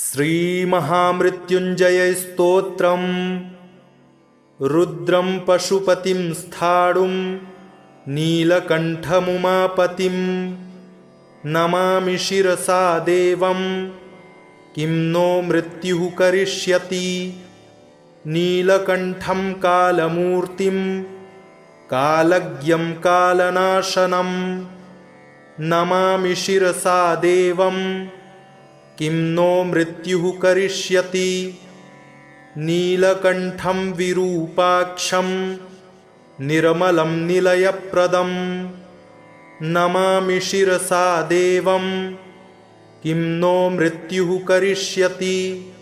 श्रीमहामृत्युञ्जय स्तोत्रम् रुद्रं पशुपतिं स्थाणुं नीलकण्ठमुमापतिं नमामि शिरसा देवं किं नो मृत्युः करिष्यति। नीलकण्ठं कालमूर्तिं कालज्ञं कालनाशनं नमामि शिरसा देवं किं नो मृत्युः करिष्यति। नीलकण्ठं विरूपाक्षं निर्मलं निलयप्रदं नमामि शिरसा देवं किं नो मृत्युः करिष्यति।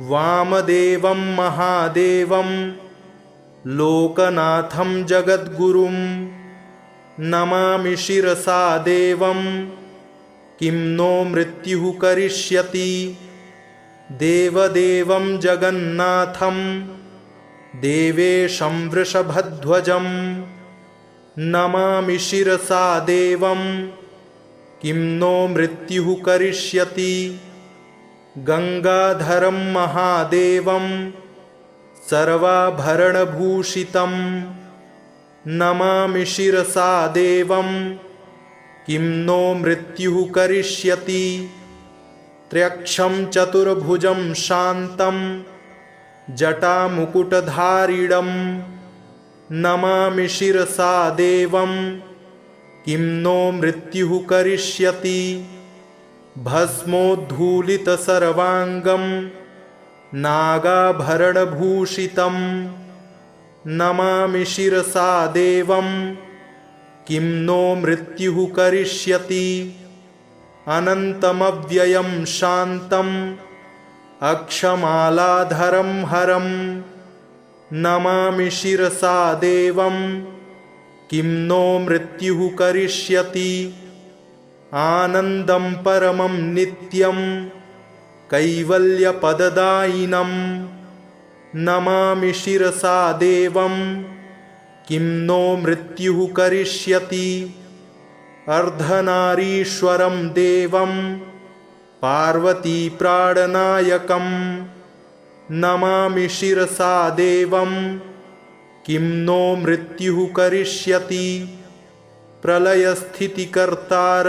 वामदेवं महादेवं लोकनाथं जगद्गुरुं नमामि शिरसा देवं किं नो मृत्युः करिष्यति। देवदेवं जगन्नाथं देवेशं वृषभध्वजं नमामि शिरसा देवं किं नो मृत्युः करिष्यति। गंगाधरं महादेवं सर्वाभरणभूषितं नमामि शिरसा देवं किं नो मृत्युः करिष्यति। त्र्यक्षं चतुर्भुजं शान्तं जटामुकुटधारिणं नमामि शिरसा देवं किं नो मृत्युः करिष्यति। भस्मोद्धूलितसर्वाङ्गं नागाभरणभूषितं नमामि शिरसा देवं किं नो मृत्युः करिष्यति। अनन्तमव्ययं शान्तम् अक्षमालाधरं हरं नमामि शिरसा देवं किं नो मृत्युः करिष्यति। आनन्दं परमं नित्यं कैवल्यपददायिनं नमामि शिरसा देवं किं नो मृत्युः करिष्यति। अर्धनारीश्वरं देवं पार्वतीप्राणनायकं नमामि शिरसा देवं किं नो मृत्युः करिष्यति। प्रलयस्थितिकर्तार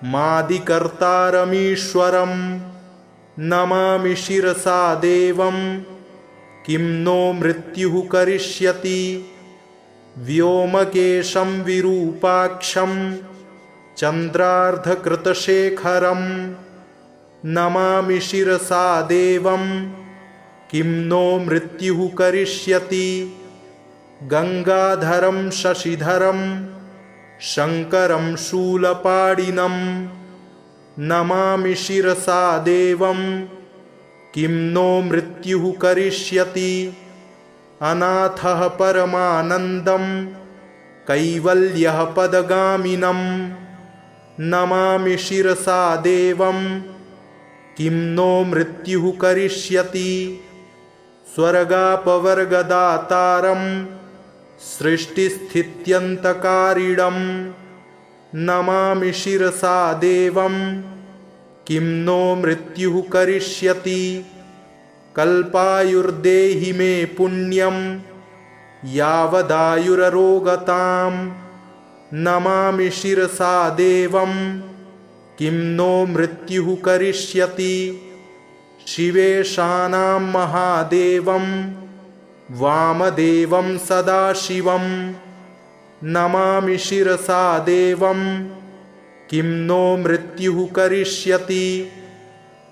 मादिकर्तारमीश्वरं नमामि शिरसा देवं किं नो मृत्युः करिष्यति। व्योमकेशं विरूपाक्षं चन्द्रार्धकृतशेखरं नमामि शिरसा देवं किं नो मृत्युः करिष्यति। गंगाधरं शशिधरं शङ्करं शूलपाणिनं नमामि शिरसा देवं किं नो मृत्युः करिष्यति। अनाथः परमानन्दं कैवल्यः पदगामिनं नमामि शिरसा देवं किं नो मृत्युः करिष्यति। स्वर्गापवर्गदातारं सृष्टिस्थित्यन्तकारिणं नमामि शिरसा देवं किं नो मृत्युः करिष्यति। कल्पायुर्देहि मे पुण्यं यावदायुररोगतां नमामि शिरसा देवं किं नो मृत्युः करिष्यति। शिवेशानां महादेवं वामदेवं सदाशिवं नमामि शिरसा देवं किं नो मृत्युः करिष्यति।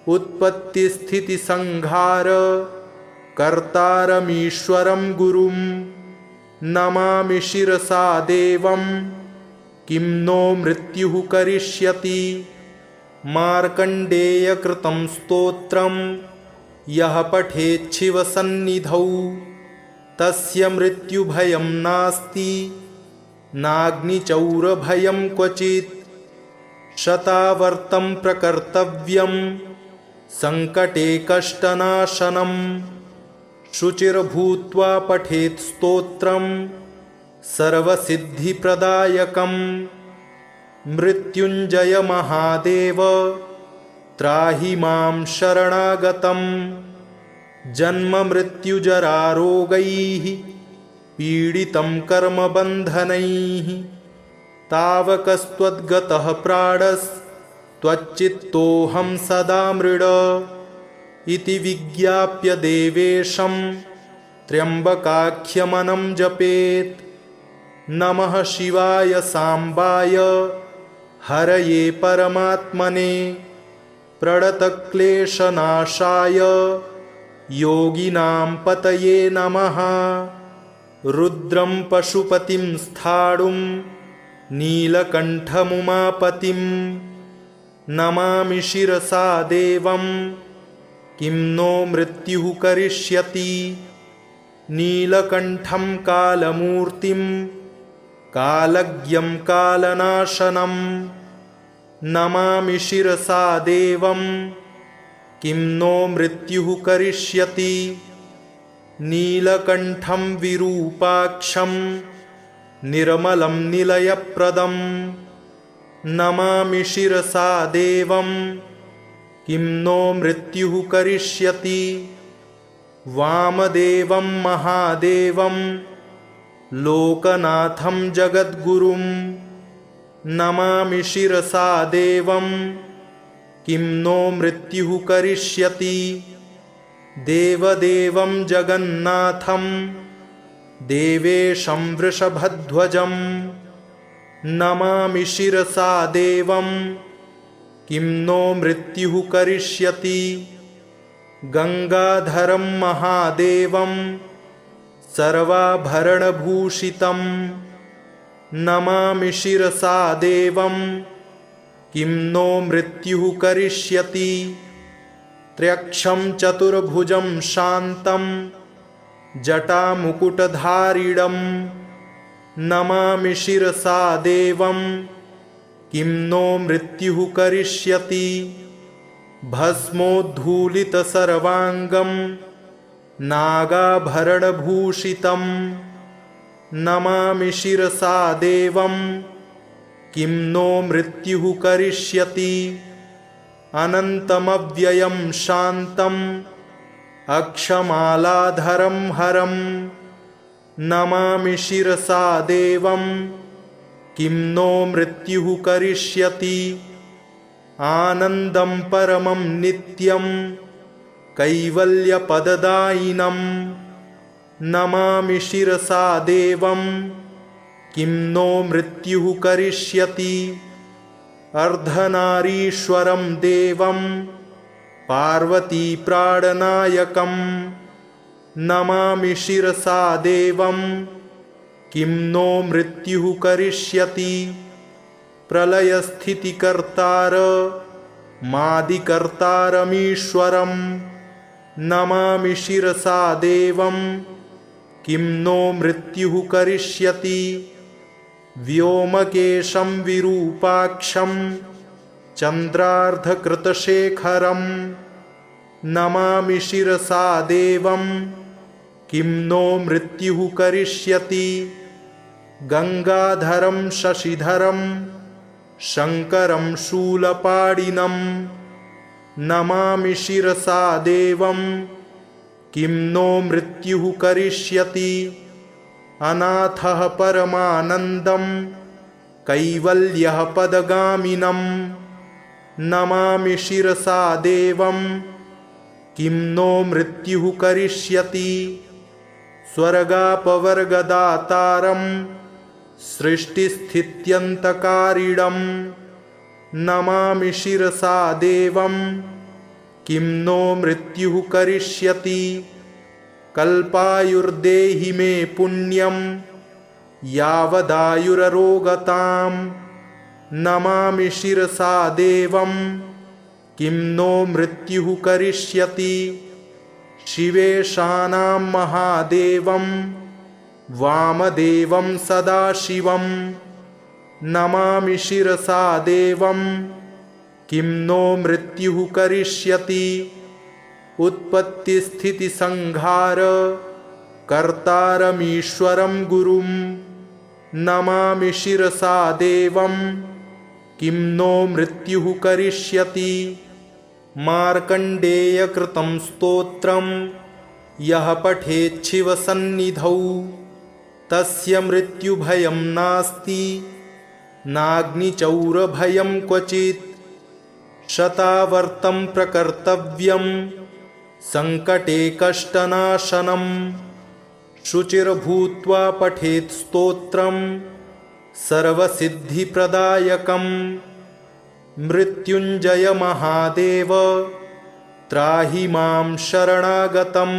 उत्पत्तिस्थितिसंहार कर्तारमीश्वरं गुरुं नमामि शिरसा देवं किं नो मृत्युः करिष्यति। मार्कण्डेयकृतं स्तोत्रं यः पठेच्छिवसन्निधौ तस्य मृत्युभयं नास्ति नाग्निचौरभयं क्वचित्। शतावर्तं प्रकर्तव्यं संकटे कष्टनाशनं शुचिर्भूत्वा पठेत् स्तोत्रं सर्वसिद्धिप्रदायकं। मृत्युंजय महादेव त्राहि मां शरणागतं जन्ममृत्युजरारोगैः पीडितं कर्मबन्धनैः तावकस्त्वद्गतः प्राणस्त्वच्चित्तोऽहं सदा मृड इति विज्ञाप्य देवेशं त्र्यम्बकाख्यमनं जपेत्। नमः शिवाय साम्बाय हरये परमात्मने प्रणतक्लेशनाशाय योगिनां पतये नमः। रुद्रं पशुपतिं स्थाणुं नीलकण्ठमुमापतिं नमामि शिरसा देवं किं नो मृत्युः करिष्यति। नीलकण्ठं कालमूर्तिं कालज्ञं कालनाशनं नमामि शिरसा देवं किं नो मृत्युः करिष्यति। नीलकण्ठं विरूपाक्षं निर्मलं निलयप्रदं नमामि शिरसा देवं किं नो मृत्युः करिष्यति। वामदेवं महादेवं लोकनाथं जगद्गुरुं नमामि शिरसा देवं किं नो मृत्युः करिष्यति। देवदेवं जगन्नाथं देवेशं वृषभध्वजं नमामि शिरसा देवं किं नो मृत्युः करिष्यति। गंगाधरं महादेवं सर्वाभरणभूषितं नमामि शिरसा देवं किं नो मृत्युः करिष्यति। त्र्यक्षं चतुर्भुजं शान्तं जटामुकुटधारिणं नमामि शिरसा देवं किं नो मृत्युः करिष्यति। भस्मोद्धूलितसर्वाङ्गं नागाभरणभूषितं नमामि शिरसा देवं किं नो मृत्युः करिष्यति। अनन्तमव्ययं शान्तम् अक्षमालाधरं हरं नमामि शिरसा देवं किं नो मृत्युः करिष्यति। आनन्दं परमं नित्यं कैवल्यपददायिनं नमामि शिरसा देवं किं नो मृत्युः करिष्यति। अर्धनारीश्वरं देवं पार्वतीप्राणनायकं नमामि शिरसा देवं किं नो मृत्युः करिष्यति। प्रलयस्थितिकर्तार मादिकर्तारमीश्वरं नमामि शिरसा देवं किं नो मृत्युः करिष्यति। व्योमकेशं विरूपाक्षं चन्द्रार्धकृतशेखरं नमामि शिरसा देवं किं नो मृत्युः करिष्यति। गंगाधरं शशिधरं शङ्करं शूलपाणिनं नमामि शिरसा देवं किं नो मृत्युः करिष्यति। अनाथः परमानन्दं कैवल्यः पदगामिनं नमामि शिरसा देवं किं नो मृत्युः करिष्यति। स्वर्गापवर्गदातारं सृष्टिस्थित्यन्तकारिणं नमामि शिरसा देवं किं नो मृत्युः करिष्यति। कल्पायुर्देहि मे पुण्यं यावदायुररोगतां नमामि शिरसा, 「 देवं किं नो मृत्युः करिष्यति। 「 शिरसा देवं किं नो मृत्युः करिष्यति। 」 शिरसा देवं किं नो मृत्युः करिष्यति। 」 शिरसा देवं किं नो मृत्युः करिष्यति। शिरसा देवं किं नो मृत्युः करिष्यति। शिवेशानां महादेवं वामदेवं सदाशिवं नमामि शिरसा, शिरसा देवं शिरसा देवं शिवेशानां महादेवं वामदेवं सदाशिवं नमामि शिरसा देवं किं नो मृत्युः करिष्यति। शिवेशानां महादेवं वामदेवं सदाशिवं नमामि शिरसा देवं किं नो मृत्युः करिष्यति। उत्पत्तिस्थितिसंहार कर्तारमीश्वरं गुरुं नमामि शिरसा देवं किं नो मृत्युः करिष्यति। मार्कण्डेयकृतं स्तोत्रं यः पठेच्छिवसन्निधौ तस्य मृत्युभयं नास्ति नाग्निचौरभयं क्वचित्। शतावर्तं प्रकर्तव्यं सङ्कटे कष्टनाशनं शुचिर्भूत्वा पठेत् स्तोत्रं सर्वसिद्धिप्रदायकं। मृत्युञ्जय महादेव त्राहि मां शरणागतं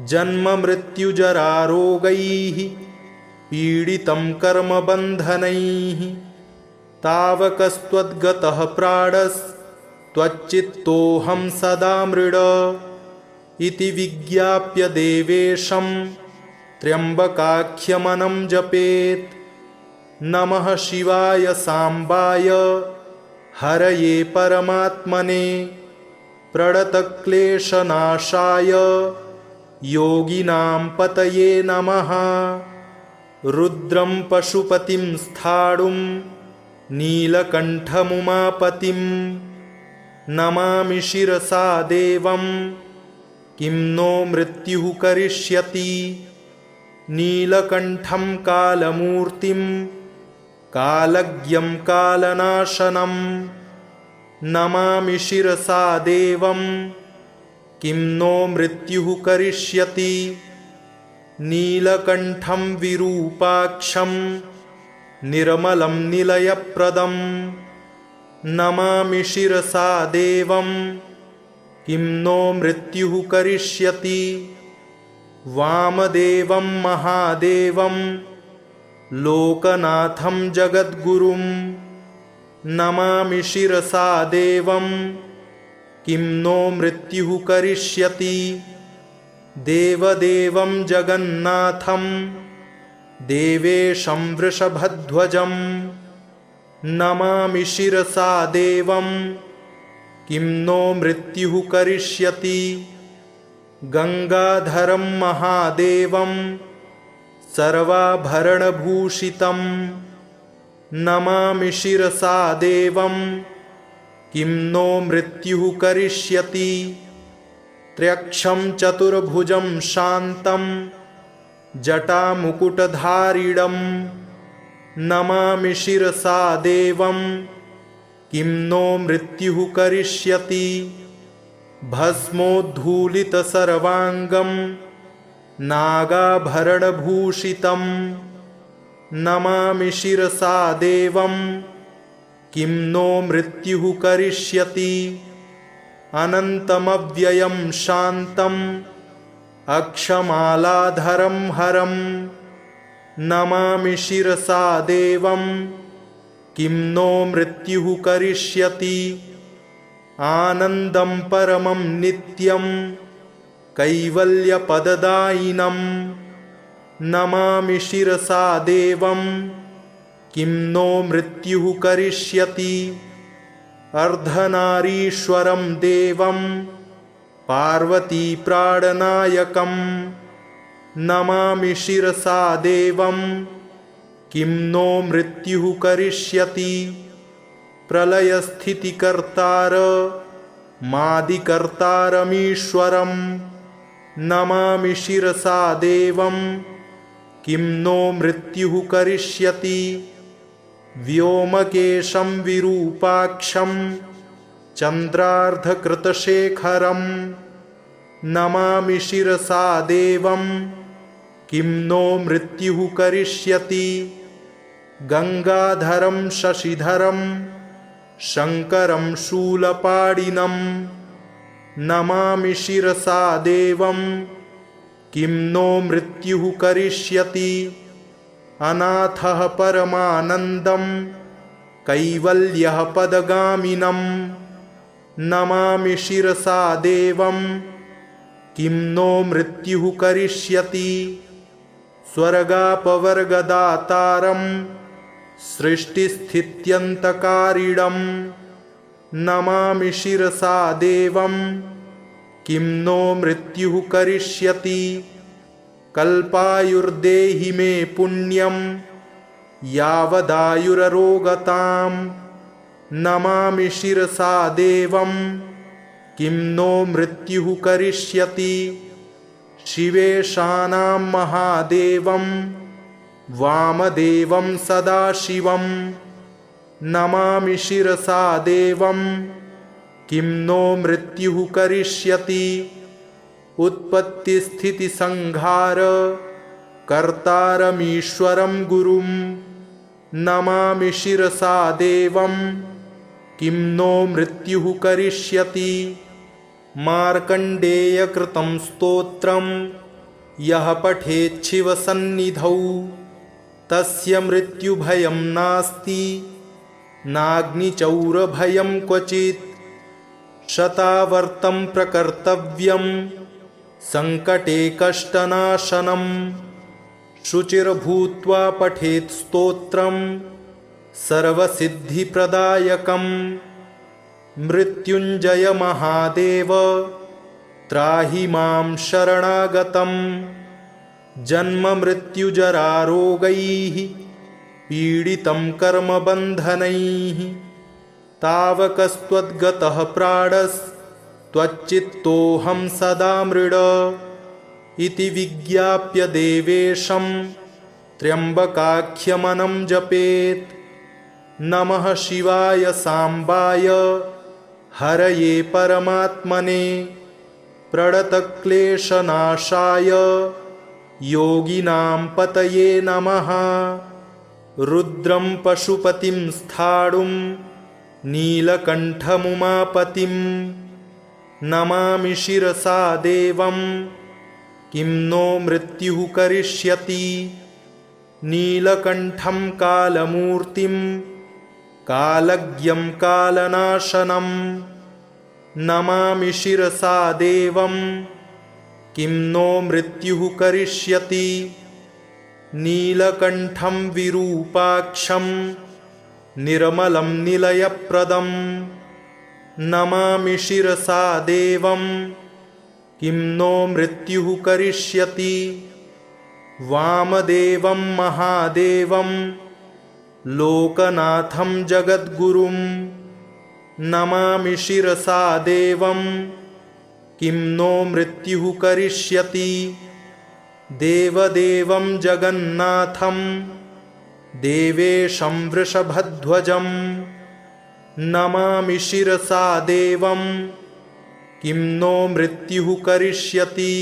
जन्ममृत्युजरारोगैः पीडितं कर्मबन्धनैः। तावकस्त्वद्गतः प्राणस्त्वच्चित्तोऽहं सदा मृड इति विज्ञाप्य देवेशं त्र्यम्बकाख्यमनं जपेत्। नमः शिवाय साम्बाय हरये परमात्मने प्रणतक्लेशनाशाय योगिनां पतये नमः। रुद्रं पशुपतिं स्थाणुं नीलकण्ठमुमापतिं नमामि शिरसा देवं किं नो मृत्युः करिष्यति। नीलकण्ठं कालमूर्तिं कालज्ञं कालनाशनं नमामि शिरसा देवं किं नो मृत्युः करिष्यति। नीलकण्ठं विरूपाक्षं निर्मलं निलयप्रदं नमामि शिरसा देवं किं नो मृत्युः करिष्यति। वामदेवं महादेवं लोकनाथं जगद्गुरुं नमामि शिरसा देवं किं नो मृत्युः करिष्यति। देवदेवं जगन्नाथं देवेशं वृषभध्वजं नमामि शिरसा देवं किं नो मृत्युः करिष्यति। गंगाधरं महादेवं सर्वाभरणभूषितं नमामि शिरसा देवं किं नो मृत्युः करिष्यति। त्र्यक्षं चतुर्भुजं शान्तं जटामुकुटधारिणं नमामि शिरसा देवं किं नो मृत्युः करिष्यति। भस्मोद्धूलितसर्वाङ्गं नागाभरणभूषितं नमामि शिरसा देवं किं नो मृत्युः करिष्यति। अनन्तमव्ययं शान्तम् अक्षमालाधरं हरं नमामि शिरसा देवं किं नो मृत्युः करिष्यति। आनन्दं परमं नित्यं कैवल्यपददायिनं नमामि शिरसा देवं किं नो मृत्युः करिष्यति। अर्धनारीश्वरं देवं पार्वतीप्राणनायकं नमामि शिरसा देवं किं नो मृत्युः करिष्यति। प्रलयस्थितिकर्तार मादिकर्तारमीश्वरं नमामि शिरसा देवं किं नो मृत्युः करिष्यति। व्योमकेशं विरूपाक्षं चन्द्रार्धकृतशेखरं नमामि शिरसा देवं किं नो मृत्युः करिष्यति। गंगाधरं शशिधरं शङ्करं शूलपाणिनं नमामि शिरसा देवं किं नो मृत्युः करिष्यति। अनाथः परमानन्दं कैवल्यः पदगामिनं नमामि शिरसा देवं किं नो मृत्युः करिष्यति। स्वर्गापवर्गदातारं सृष्टिस्थित्यन्तकारिणं नमामि शिरसा देवं किं नो मृत्युः करिष्यति। कल्पायुर्देहि मे पुण्यं यावदायुररोगतां नमामि शिरसा देवं किं नो मृत्युः करिष्यति शिवेशानां महादेवं वामदेवं सदाशिवं नमामि शिरसा देवं किं नो मृत्युः करिष्यति उत्पत्तिस्थितिसंहार कर्तारमीश्वरं गुरुं नमामि शिरसा देवं किं नो मृत्युः करिष्यति मार्कण्डेयकृतं स्तोत्रं यः पठेच्छिवसन्निधौ तस्य मृत्युभयं नास्ति नाग्निचौरभयं क्वचित् शतावर्तं प्रकर्तव्यं संकटे कष्टनाशनं शुचिर्भूत्वा पठेत् स्तोत्रं सर्वसिद्धिप्रदायकं मृत्युञ्जय महादेव त्राहि मां शरणागतं जन्ममृत्युजरारोगैः पीडितं कर्मबन्धनैः तावकस्त्वद्गतः प्राणस्त्वच्चित्तोऽहं सदा मृड इति विज्ञाप्य देवेशं त्र्यम्बकाख्यमनं जपेत् नमः शिवाय सांबाय हरये परमात्मने प्रणतक्लेशनाशाय योगिनां पतये नमः रुद्रं पशुपतिं स्थाणुं नीलकण्ठमुमापतिं नमामि शिरसा देवं किं नो मृत्युः करिष्यति नीलकण्ठं कालमूर्तिं कालज्ञं कालनाशनं नमामि शिरसा देवं किं नो मृत्युः करिष्यति नीलकण्ठं विरूपाक्षं निर्मलं निलयप्रदं नमामि शिरसा देवं किं नो मृत्युः करिष्यति वामदेवं महादेवं लोकनाथं जगद्गुरुं नमामि शिरसा देवं किं नो मृत्युः करिष्यति देवदेवं जगन्नाथं देवेशं वृषभध्वजं नमामि शिरसा देवं किं नो मृत्युः करिष्यति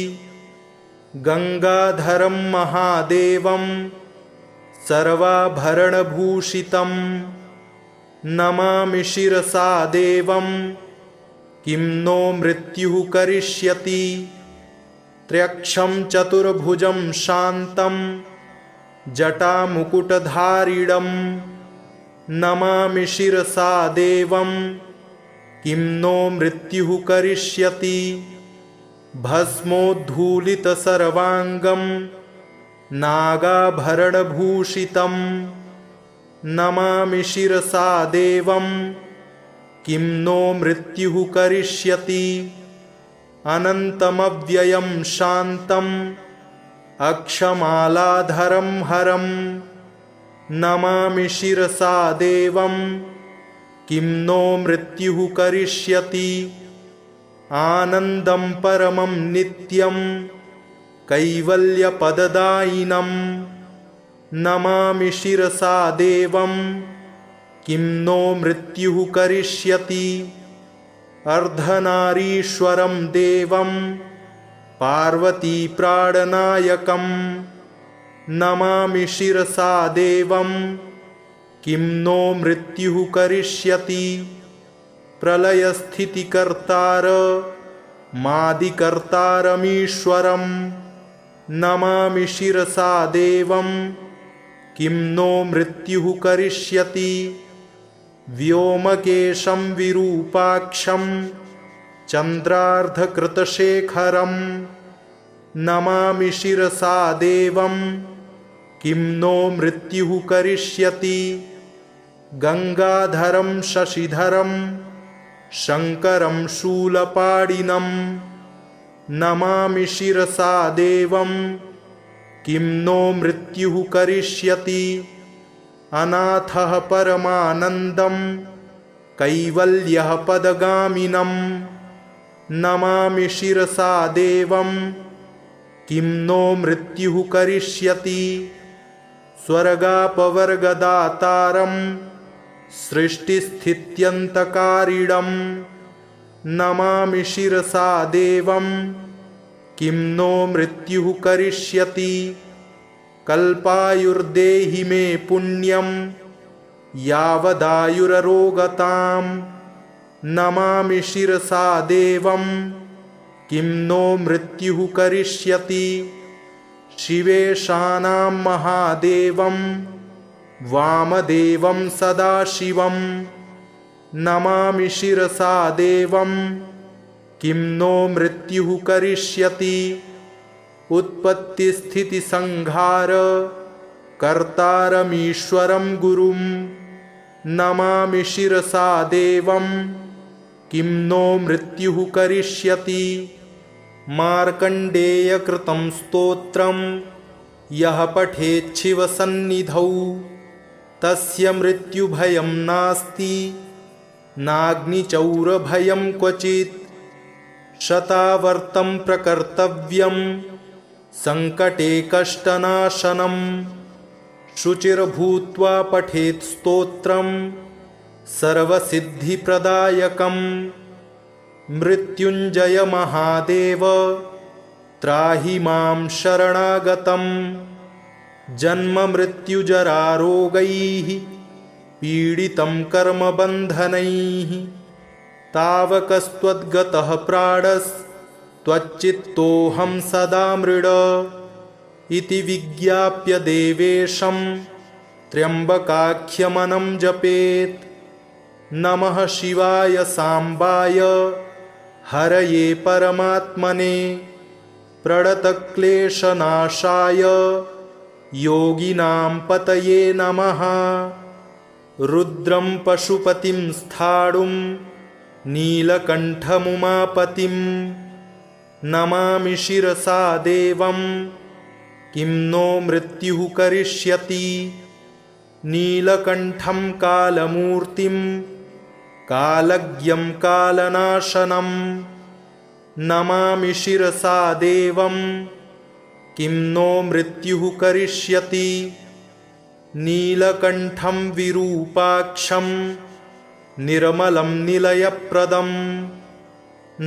गंगाधरं महादेवं सर्वाभरणभूषितं नमामि शिरसा देवं किं नो मृत्युः करिष्यति त्र्यक्षं चतुर्भुजं शान्तं जटामुकुटधारिणं नमामि शिरसा देवं किं नो मृत्युः करिष्यति भस्मोद्धूलितसर्वाङ्गं नागाभरणभूषितं नमामि शिरसा देवं किं नो मृत्युः करिष्यति अनन्तमव्ययं शान्तं अक्षमालाधरं हरं नमामि शिरसा देवं किं नो मृत्युः करिष्यति आनन्दं परमं नित्यं कैवल्यपददायिनं नमामि शिरसा देवं किं नो मृत्युः करिष्यति अर्धनारीश्वरं देवं पार्वतीप्राणनायकं नमामि शिरसा देवं किं नो मृत्युः करिष्यति प्रलयस्थितिकर्तार मादिकर्तारमीश्वरं नमामि शिरसा देवं किं नो मृत्युः करिष्यति व्योमकेशं विरूपाक्षं चन्द्रार्धकृतशेखरं नमामि शिरसा देवं किं नो मृत्युः करिष्यति गंगाधरं शशिधरं शङ्करं शूलपाणिनं नमामि शिरसा देवं किं नो मृत्युः करिष्यति अनाथः परमानन्दं कैवल्यः पदगामिनं नमामि शिरसा देवं किं नो मृत्युः करिष्यति स्वर्गापवर्गदातारं सृष्टिस्थित्यन्तकारिणं नमामि शिरसा देवं किं नो मृत्युः करिष्यति कल्पायुर्देहि मे पुण्यं यावदायुररोगतां नमामि शिरसा देवं किं नो मृत्युः करिष्यति शिवेशानां महादेवं वामदेवं सदाशिवं नमामि शिरसा देवं किं नो मृत्युः करिष्यति उत्पत्तिस्थितिसंहार कर्तारमीश्वरं गुरुं नमामि शिरसा देवं किं नो मृत्युः करिष्यति मार्कण्डेयकृतं स्तोत्रं यः पठेच्छिवसन्निधौ तस्य मृत्युभयं नास्ति नाग्निचौरभयं क्वचित् शतावर्तं प्रकर्तव्यं संकटे कष्टनाशनं शुचिर्भूत्वा पठेत् स्तोत्रं सर्वसिद्धिप्रदायकं मृत्युञ्जय महादेव त्राहि मां शरणागतं जन्ममृत्युजरारोगैः पीडितं कर्मबन्धनैः तावकस्त्वद्गतः प्राणस्त्वच्चित्तोऽहं सदा मृड इति विज्ञाप्य देवेशं त्र्यम्बकाख्यमनं जपेत् नमः शिवाय साम्बाय हरये परमात्मने प्रणतक्लेशनाशाय योगिनां पतये नमः रुद्रं पशुपतिं स्थाणुं नीलकण्ठमुमापतिं नमामि शिरसा देवं किं नो मृत्युः करिष्यति नीलकण्ठं कालमूर्तिं कालज्ञं कालनाशनं नमामि शिरसा देवं किं नो मृत्युः करिष्यति नीलकण्ठं विरूपाक्षं निर्मलं निलयप्रदं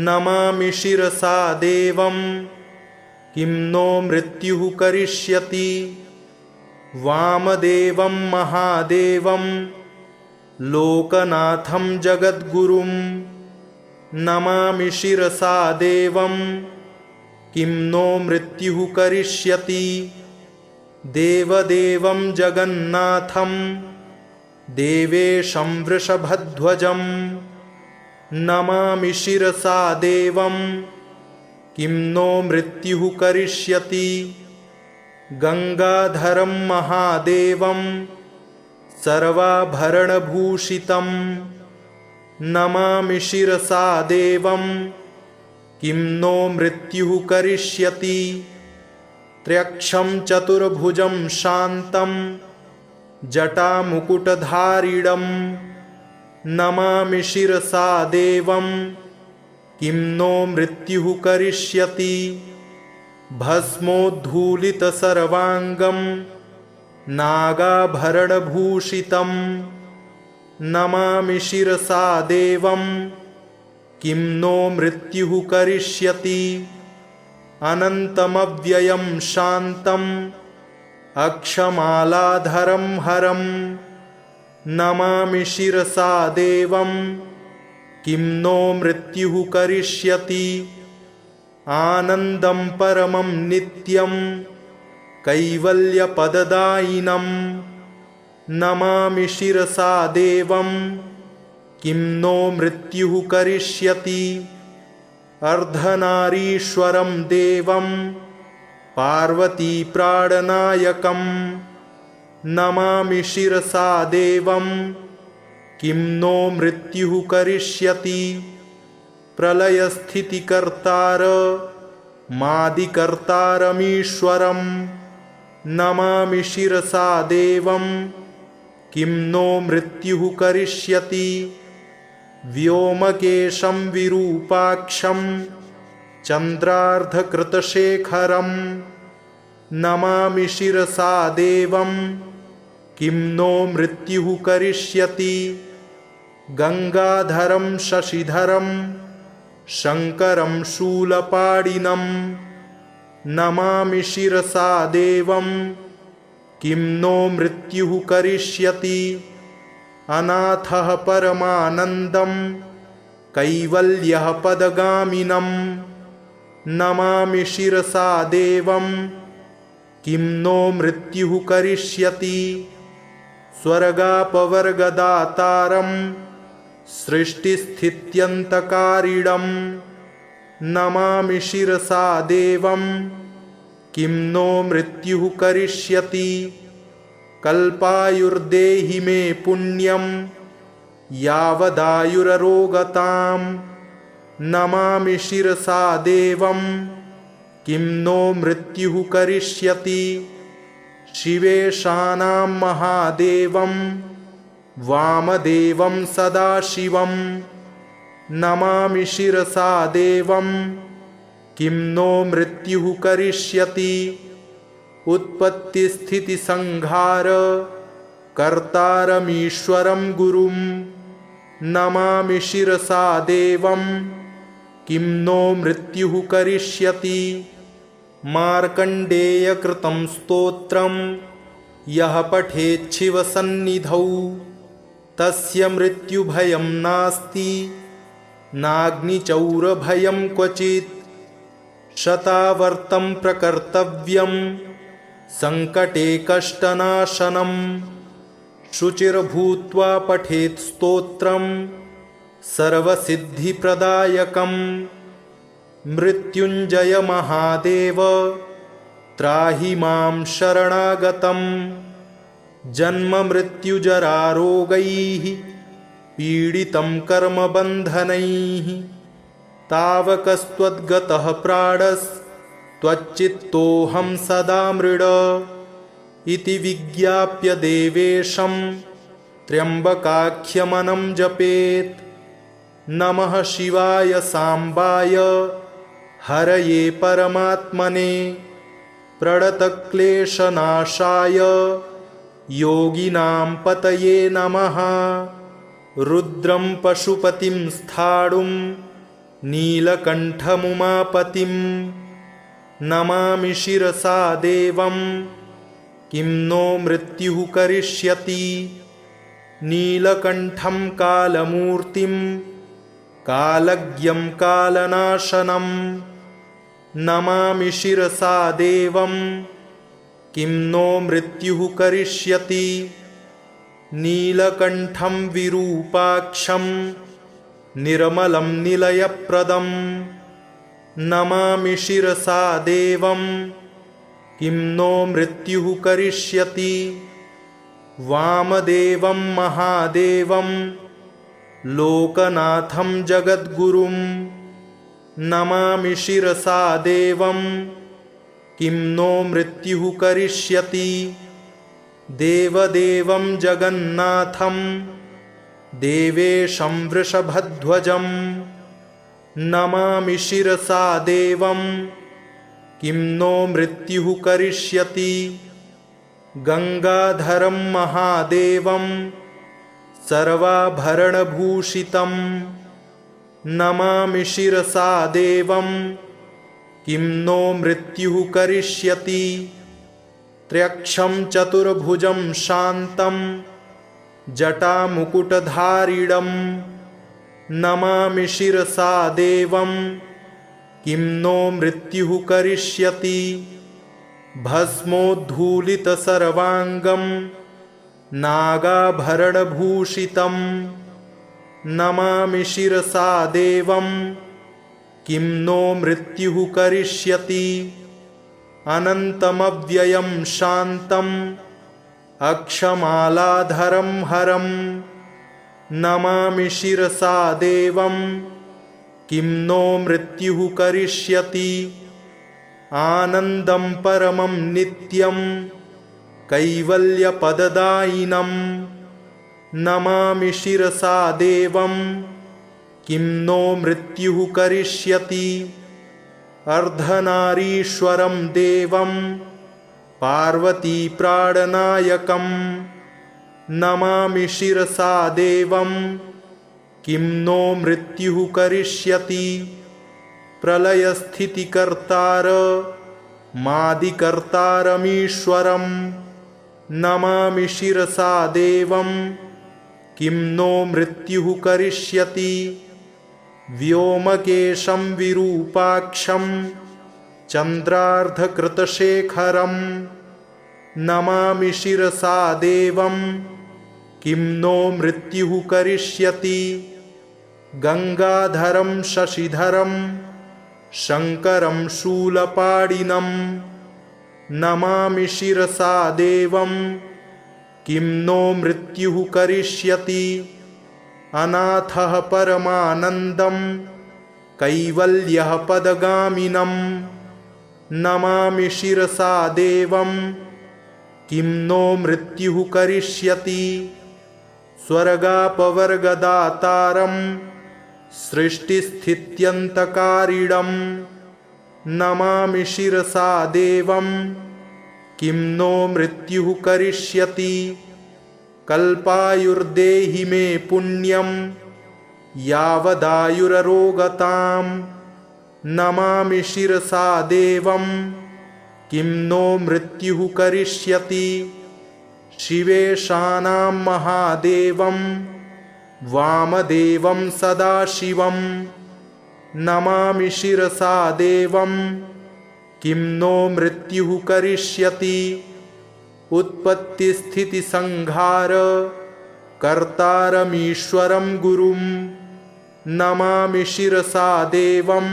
नमामि शिरसा देवं किं नो मृत्युः करिष्यति वामदेवं महादेवं लोकनाथं जगद्गुरुं नमामि शिरसा देवं किं नो मृत्युः करिष्यति देवदेवं जगन्नाथं देवेशं वृषभध्वजं नमामि शिरसा देवं किं नो मृत्युः करिष्यति गंगाधरं महादेवं सर्वाभरणभूषितं नमामि शिरसा देवं किं नो मृत्युः करिष्यति त्र्यक्षं चतुर्भुजं शान्तं जटामुकुटधारिणं नमामि शिरसा देवं किं नो मृत्युः करिष्यति भस्मोद्धूलितसर्वाङ्गं नागाभरणभूषितं नमामि शिरसा देवं किं नो मृत्युः करिष्यति अनन्तमव्ययं शान्तम् अक्षमालाधरं हरं नमामि शिरसा देवं किं नो मृत्युः करिष्यति आनन्दं परमं नित्यं कैवल्यपददायिनं नमामि शिरसा देवं किं नो मृत्युः करिष्यति अर्धनारीश्वरं देवं पार्वतीप्राणनायकं नमामि शिरसा देवं किं नो मृत्युः करिष्यति प्रलयस्थितिकर्तार मादिकर्तारमीश्वरं नमामि शिरसा देवं किं नो मृत्युः करिष्यति व्योमकेशं विरूपाक्षं चन्द्रार्धकृतशेखरं नमामि शिरसा देवं किं नो मृत्युः करिष्यति। गंगाधरं शशिधरं शङ्करं शूलपाणिनं नमामि शिरसा देवं किं नो मृत्युः करिष्यति। अनाथः परमानन्दं कैवल्यः पदगामिनं नमामि शिरसा देवं किं नो मृत्युः करिष्यति। स्वर्गापवर्गदातारं सृष्टिस्थित्यन्तकारिणं नमामि शिरसा देवं किं नो मृत्युः करिष्यति। कल्पायुर्देहि मे पुण्यं यावदायुररोगतां नमामि शिरसा देवं किं नो मृत्युः करिष्यति। शिवेशानां महादेवं वामदेवं सदाशिवं नमामि शिरसा देवं किं नो मृत्युः करिष्यति। उत्पत्तिस्थितिसंहार कर्तारमीश्वरं गुरुं नमामि शिरसा देवं किं नो मृत्युः करिष्यति। मार्कण्डेयकृतं स्तोत्रं यः पठेच्छिवसन्निधौ तस्य मृत्युभयं नास्ति नाग्निचौरभयं क्वचित्। शतावर्तं प्रकर्तव्यं संकटे कष्टनाशनं शुचिर्भूत्वा पठेत् स्तोत्रं सर्वसिद्धिप्रदायकम्। मृत्युञ्जय महादेव त्राहि मां शरणागतं जन्ममृत्युजरारोगैः पीडितं कर्मबन्धनैः। तावकस्त्वद्गतः प्राणस्त्वच्चित्तोऽहं सदा मृड इति विज्ञाप्य देवेशं त्र्यम्बकाख्यमनं जपेत्। नमः शिवाय सांबाय हरये परमात्मने प्रणतक्लेशनाशाय योगिनां पतये नमः। रुद्रं पशुपतिं स्थाणुं नीलकण्ठमुमापतिं नमामि शिरसा देवं किं नो मृत्युः करिष्यति। नीलकण्ठं कालमूर्तिं कालज्ञं कालनाशनं नमामि शिरसा देवं किं नो मृत्युः करिष्यति। नीलकण्ठं विरूपाक्षं निर्मलं निलयप्रदं नमामि शिरसा देवं किं नो मृत्युः करिष्यति। वामदेवं महादेवं लोकनाथं जगद्गुरुं नमामि शिरसा देवं किं नो मृत्युः करिष्यति। देवदेवं जगन्नाथं देवेशं वृषभध्वजं नमामि शिरसा देवं किं नो मृत्युः करिष्यति। गंगाधरं महादेवं सर्वाभरणभूषितं नमामि शिरसा देवं किं नो मृत्युः करिष्यति। त्र्यक्षं चतुर्भुजं शान्तं जटामुकुटधारिणं नमामि शिरसा देवं किं नो मृत्युः करिष्यति। भस्मोद्धूलितसर्वाङ्गं नागाभरणभूषितं नमामि शिरसा देवं किं नो मृत्युः करिष्यति। अनन्तमव्ययं शान्तं अक्षमालाधरं हरं नमामि शिरसा देवं किं नो मृत्युः करिष्यति। आनन्दं परमं नित्यं कैवल्यपददायिनं नमामि शिरसा देवं किं नो मृत्युः करिष्यति। अर्धनारीश्वरं देवं पार्वतीप्राणनायकं नमामि शिरसा देवं किं नो मृत्युः करिष्यति। प्रलयस्थितिकर्तार मादिकर्तारमीश्वरं नमामि शिरसा देवं किं नो मृत्युः करिष्यति। व्योमकेशं विरूपाक्षं चन्द्रार्धकृतशेखरं नमामि शिरसा देवं किं नो मृत्युः करिष्यति। गंगाधरं शशिधरं शंकरं शूलपाणिनं नमामि शिरसा देवं किं नो मृत्युः करिष्यति। अनाथः परमानन्दं कैवल्यः पदगामिनं नमामि शिरसा देवं किं नो मृत्युः करिष्यति। स्वर्गापवर्गदातारं सृष्टिस्थित्यन्तकारिणं नमामि शिरसा देवं किं नो मृत्युः करिष्यति। कल्पायुर्देहि मे पुण्यं यावदायुररोगतां नमामि शिरसा देवं किं नो मृत्युः करिष्यति। शिवेशानां महादेवं वामदेवं सदाशिवं नमामि शिरसा देवं किं नो मृत्युः करिष्यति। उत्पत्तिस्थितिसंहार कर्तारमीश्वरं गुरुं नमामि शिरसा देवं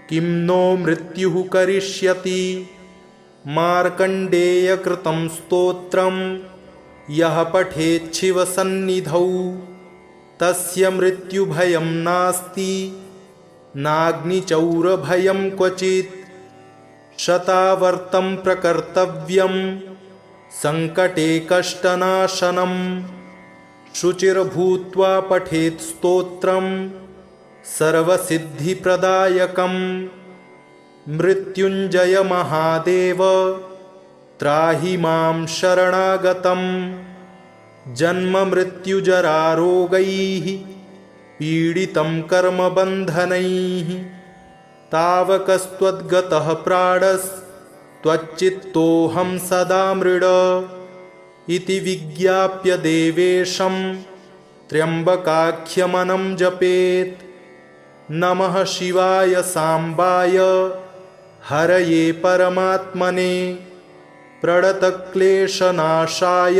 किं नो मृत्युः करिष्यति। मार्कण्डेयकृतं स्तोत्रं यः पठेच्छिवसन्निधौ तस्य मृत्युभयं नास्ति नाग्निचौरभयं क्वचित्। शतावर्तं प्रकर्तव्यं संकटे कष्टनाशनं शुचिर्भूत्वा पठेत् स्तोत्रं सर्वसिद्धिप्रदायकं। मृत्युञ्जय महादेव त्राहि मां शरणागतं जन्ममृत्युजरारोगैः पीडितं कर्मबन्धनैः। तावकस्त्वद्गतः प्राणस्त्वच्चित्तोऽहं सदा मृड इति विज्ञाप्य देवेशं त्र्यम्बकाख्यमनं जपेत्। नमः शिवाय सांबाय हरये परमात्मने प्रणतक्लेशनाशाय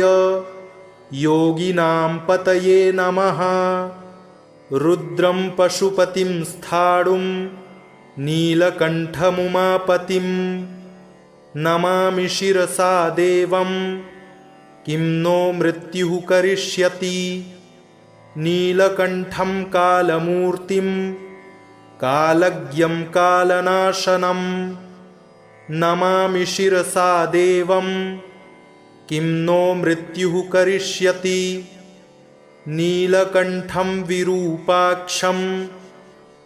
योगिनां पतये नमः। रुद्रं पशुपतिं स्थाणुं नीलकण्ठमुमापतिं नमामि शिरसा देवं किं नो मृत्युः करिष्यति। नीलकण्ठं कालमूर्तिं कालज्ञं कालनाशनं नमामि शिरसा देवं किं नो मृत्युः करिष्यति। नीलकण्ठं विरूपाक्षं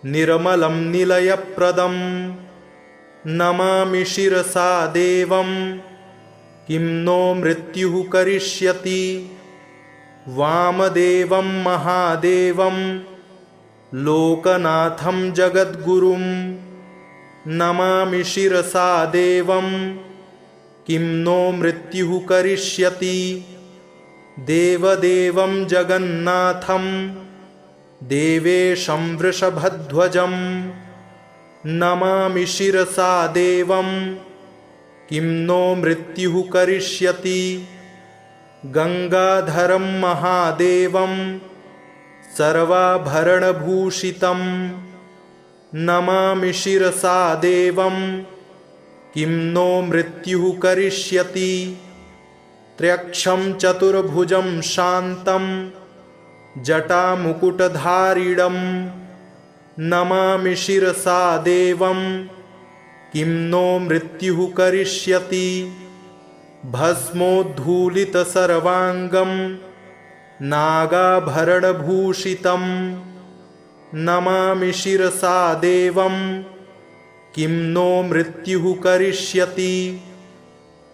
निर्मलं निलयप्रदं नमामि शिरसा देवं किं नो मृत्युः करिष्यति। वामदेवं महादेवं लोकनाथं जगद्गुरुं नमामि शिरसा देवं किं नो मृत्युः करिष्यति। देवदेवं जगन्नाथं देवेशं वृषभध्वजं नमामि शिरसा देवं किं नो मृत्युः करिष्यति। गंगाधरं महादेवं सर्वाभरणभूषितं नमामि शिरसा देवं किं नो मृत्युः करिष्यति। त्र्यक्षं चतुर्भुजं शान्तं जटामुकुटधारिणं नमामि शिरसा देवं किं नो मृत्युः करिष्यति। भस्मोद्धूलितसर्वाङ्गं नागाभरणभूषितं नमामि शिरसा देवं किं नो मृत्युः करिष्यति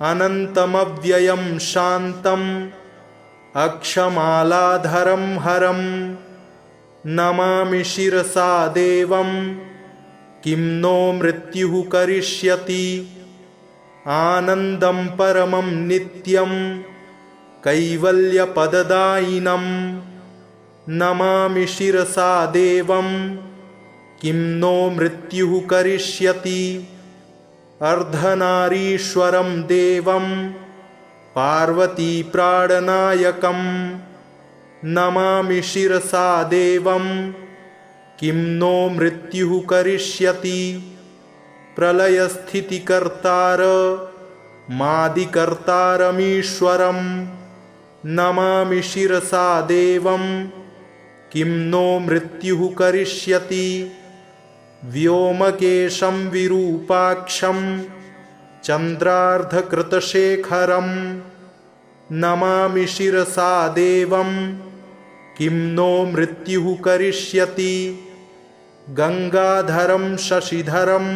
अनन्तमव्ययं शान्तम् अक्षमालाधरं हरं नमामि शिरसा देवं किं नो मृत्युः करिष्यति आनन्दं परमं नित्यं कैवल्यपददायिनं नमामि शिरसा देवं किं नो मृत्युः करिष्यति अर्धनारीश्वरं देवं पार्वतीप्राणनायकं नमामि शिरसा देवं किं नो मृत्युः करिष्यति प्रलयस्थितिकर्तार मादिकर्तारमीश्वरं नमामि शिरसा देवं किं नो मृत्युः करिष्यति व्योमकेशं विरूपाक्षं चन्द्रार्धकृतशेखरं नमामि शिरसा देवं किं नो मृत्युः करिष्यति गंगाधरं शशिधरं